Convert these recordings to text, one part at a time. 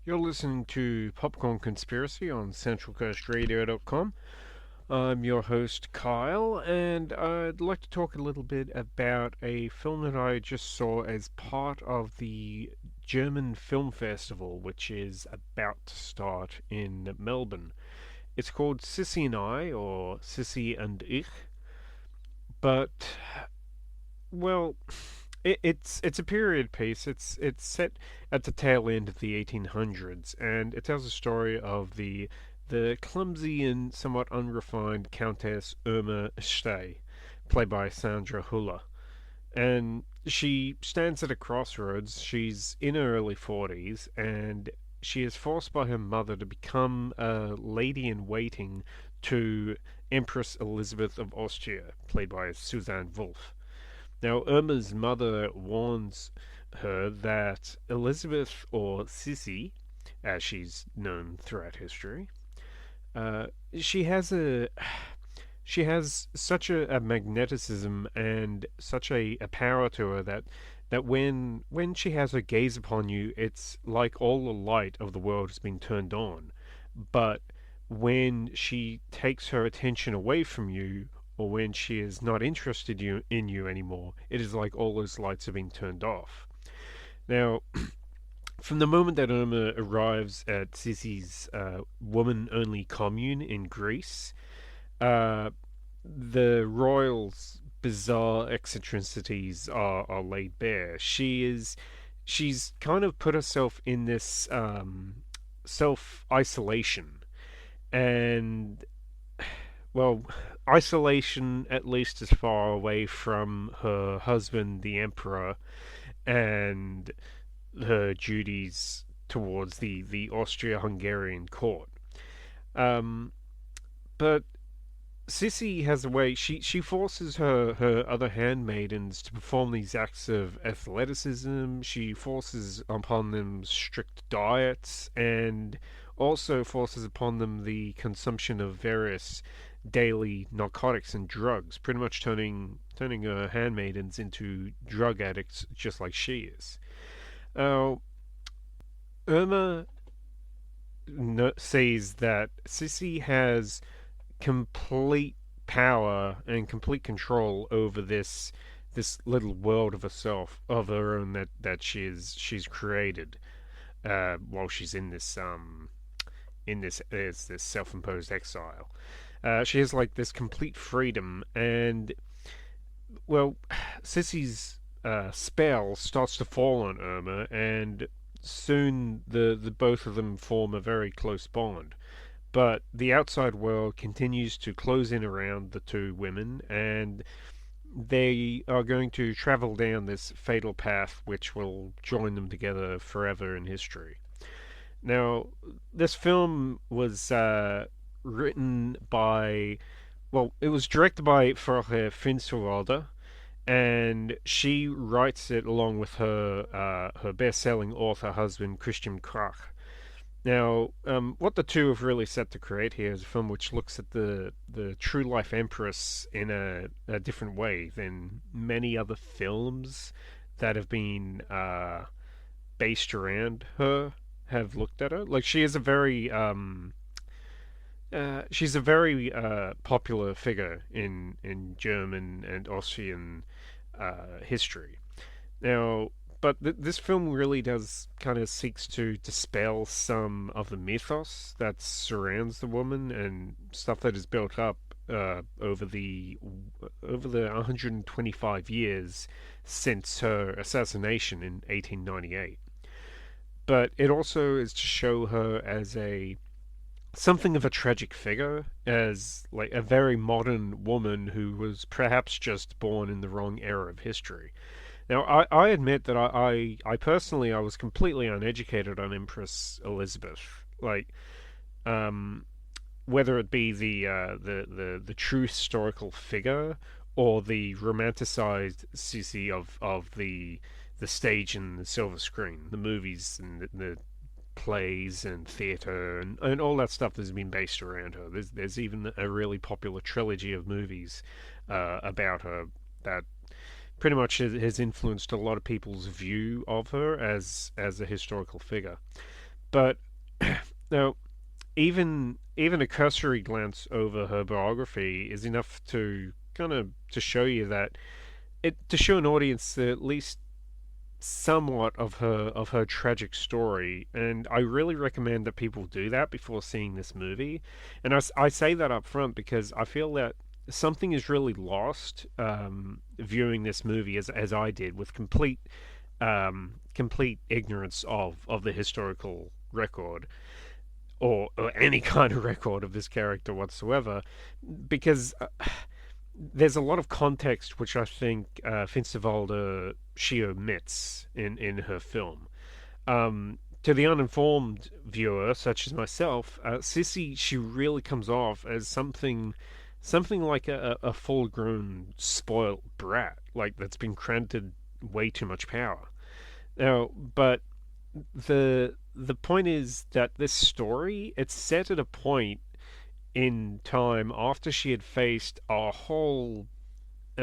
You're listening to Popcorn Conspiracy on CentralCoastRadio.com. I'm your host, Kyle, and I'd like to talk a little bit about a film that I just saw as part of the German Film Festival, which is about to start in Melbourne. It's called Sissy and I, or Sissy and Ich, but, well, it's a period piece. It's set at the tail end of the 1800s, and it tells a story of the clumsy and somewhat unrefined Countess Irma Stey, played by Sandra Huller. And she stands at a crossroads. She's in her early 40s, and she is forced by her mother to become a lady in waiting to Empress Elizabeth of Austria, played by Suzanne Wolf. Now, Irma's mother warns her that Elizabeth, or Sisi, as she's known throughout history, uh, she has a she has such a magneticism and such a power to her that when she has her gaze upon you, it's like all the light of the world has been turned on. But when she takes her attention away from you, or when she is not interested in you anymore, it is like all those lights have been turned off. Now, from the moment that Irma arrives at Sisi's woman-only commune in Greece, uh, the royals' bizarre eccentricities are laid bare. She's kind of put herself in this self isolation, and well, isolation at least as far away from her husband, the emperor, and her duties towards the Austria-Hungarian court. Um, but Sissy has a way. She forces her other handmaidens to perform these acts of athleticism. She forces upon them strict diets, and also forces upon them the consumption of various daily narcotics and drugs, pretty much turning her handmaidens into drug addicts, just like she is. Now, Irma says that Sissy has complete power and complete control over this little world of herself, of her own, that she's created while she's in this self-imposed exile. She has like this complete freedom, and well, Sissy's spell starts to fall on Irma, and soon the both of them form a very close bond. But the outside world continues to close in around the two women, and they are going to travel down this fatal path which will join them together forever in history. Now, this film was written by, well, it was directed by Jorge Finsterwalder, and she writes it along with her best-selling author husband Christian Krach. Now, what the two have really set to create here is a film which looks at the true life Empress in a different way than many other films that have been based around her have looked at her. Like, she is a very she's a very popular figure in German and Austrian history. Now, but this film really does kind of seeks to dispel some of the mythos that surrounds the woman and stuff that is built up over the 125 years since her assassination in 1898. But it also is to show her as a something of a tragic figure, as like a very modern woman who was perhaps just born in the wrong era of history. Now, I admit that I personally I was completely uneducated on Empress Elizabeth. Like, um, whether it be the true historical figure or the romanticized Sisi of the stage and the silver screen, the movies and the plays and theatre and all that stuff that's been based around her. There's even a really popular trilogy of movies about her that pretty much has influenced a lot of people's view of her as a historical figure. But now, even a cursory glance over her biography is enough to kind of to show you that to show an audience at least somewhat of her tragic story, and I really recommend that people do that before seeing this movie. And I say that up front because I feel that something is really lost viewing this movie as I did with complete ignorance of the historical record or any kind of record of this character whatsoever, because there's a lot of context which I think Finsterwalder she omits in her film. To the uninformed viewer, such as myself, Sissy she really comes off as something like a full-grown spoiled brat, like that's been granted way too much power. Now, but the point is that this story it's set at a point in time after she had faced a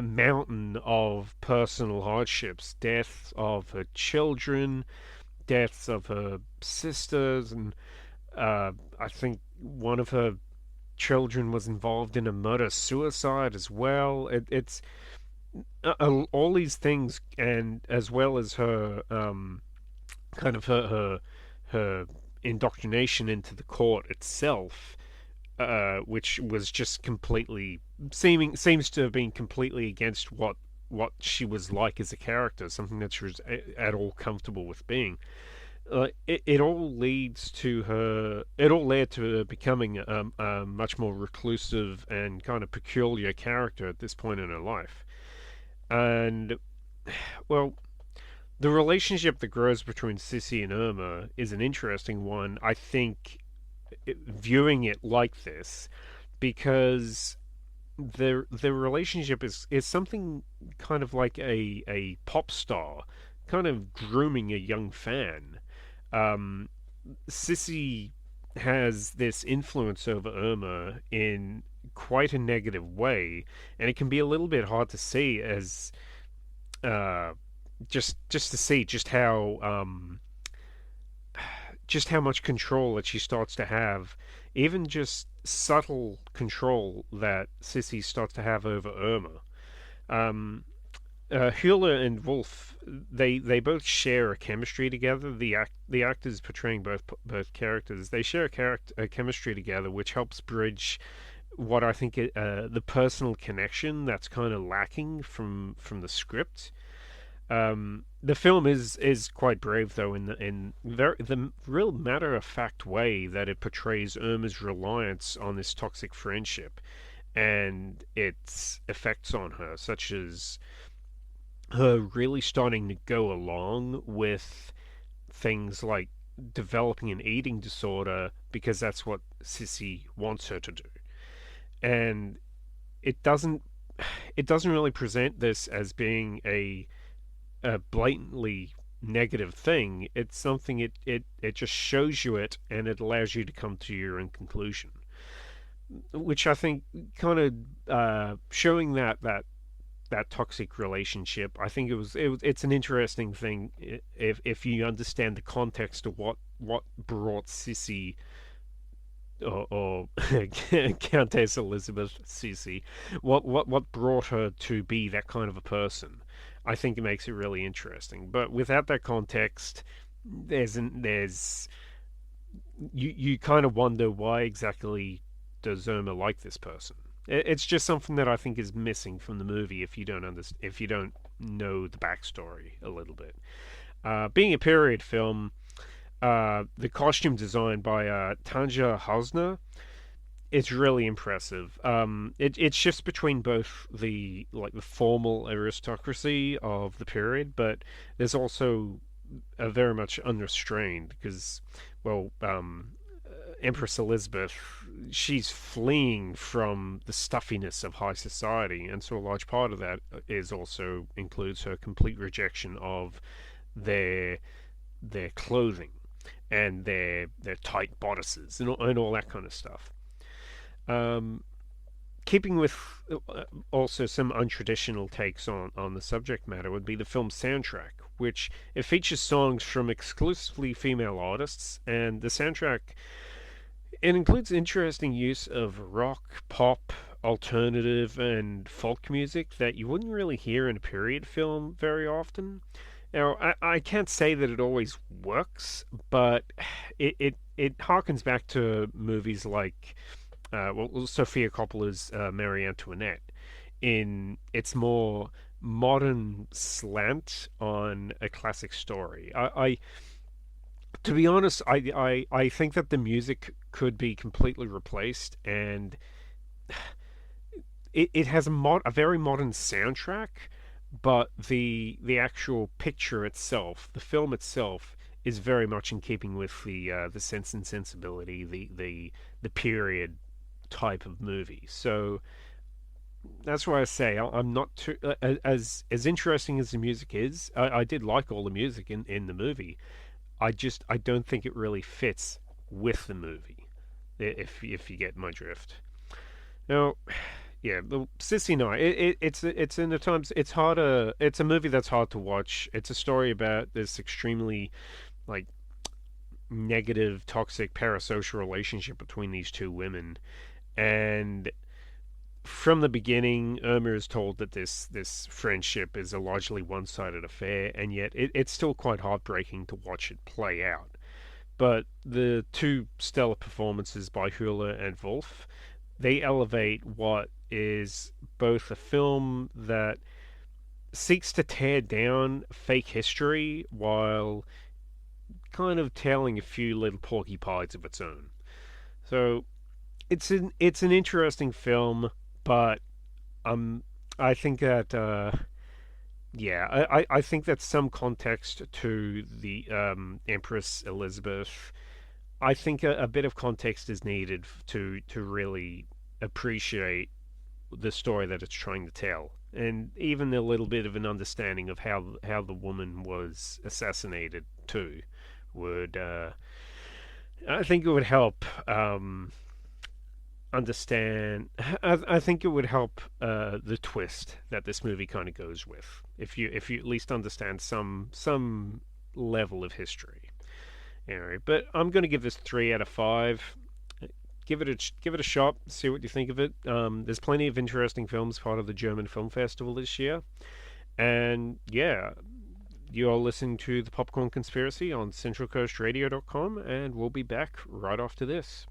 mountain of personal hardships, deaths of her children, deaths of her sisters, and I think one of her children was involved in a murder suicide as well. It's all these things, and as well as her kind of her indoctrination into the court itself, which was just completely seems to have been completely against what she was like as a character, something that she was at all comfortable with being. It all leads to her. It all led to her becoming a much more reclusive and kind of peculiar character at this point in her life. And well, the relationship that grows between Sissy and Irma is an interesting one. I think viewing it like this because their relationship is something kind of like a pop star kind of grooming a young fan. um, Sissy has this influence over Irma in quite a negative way, and it can be a little bit hard to see as uh, just to see just how much control that she starts to have, even just subtle control that Sissy starts to have over Irma. Um, Hula and Wolf, they both share a chemistry together. The actors portraying both characters, they share a chemistry together, which helps bridge what I think the personal connection that's kind of lacking from the script. The film is quite brave though the real matter of fact way that it portrays Irma's reliance on this toxic friendship and its effects on her, such as her really starting to go along with things like developing an eating disorder because that's what Sissy wants her to do. And it doesn't it doesn't really present this as being a blatantly negative thing. It's something it just shows you it and it allows you to come to your own conclusion. Which I think kind of showing that toxic relationship. I think it's an interesting thing if you understand the context of what brought Sissy or Countess Elizabeth Sissy, what brought her to be that kind of a person. I think it makes it really interesting. But without that context, there's you kind of wonder why exactly does Irma like this person. It's just something that I think is missing from the movie if you don't know the backstory a little bit. Being a period film, the costume design by Tanja Hausner is really impressive. It shifts between both the formal aristocracy of the period, but there's also a very much unrestrained because, well, Empress Elizabeth, she's fleeing from the stuffiness of high society, and so a large part of that is also includes her complete rejection of their their clothing and their tight bodices and all that kind of stuff. Um, Keeping with also some untraditional takes on the subject matter would be the film's soundtrack, which it features songs from exclusively female artists, and the soundtrack it includes interesting use of rock, pop, alternative, and folk music that you wouldn't really hear in a period film very often. Now, I can't say that it always works, but it harkens back to movies like, Sofia Coppola's Marie Antoinette, in its more modern slant on a classic story. To be honest, I think that the music could be completely replaced, and it has a very modern soundtrack, but the actual picture itself, the film itself, is very much in keeping with the Sense and Sensibility, the period type of movie. So that's why I say I'm not too as interesting as the music is. I did like all the music in the movie. I don't think it really fits with the movie. If you get my drift. Now, yeah, the Sissy Night. It's in the times. It's harder. It's a movie that's hard to watch. It's a story about this extremely like negative, toxic, parasocial relationship between these two women, and from the beginning, Irma is told that this friendship is a largely one-sided affair, and yet it's still quite heartbreaking to watch it play out. But the two stellar performances by Hula and Wolf, they elevate what is both a film that seeks to tear down fake history while kind of telling a few little porcupines of its own. So it's an interesting film, but um, I think that yeah, I think that some context to the Empress Elizabeth. I think a bit of context is needed to really appreciate the story that it's trying to tell, and even a little bit of an understanding of how the woman was assassinated too would I think it would help understand. I think it would help the twist that this movie kind of goes with. If you at least understand some level of history. Anyway, but I'm going to give this 3 out of 5. Give it a shot. See what you think of it. There's plenty of interesting films part of the German Film Festival this year, and yeah. You're listening to the Popcorn Conspiracy on CentralCoastRadio.com, and we'll be back right after this.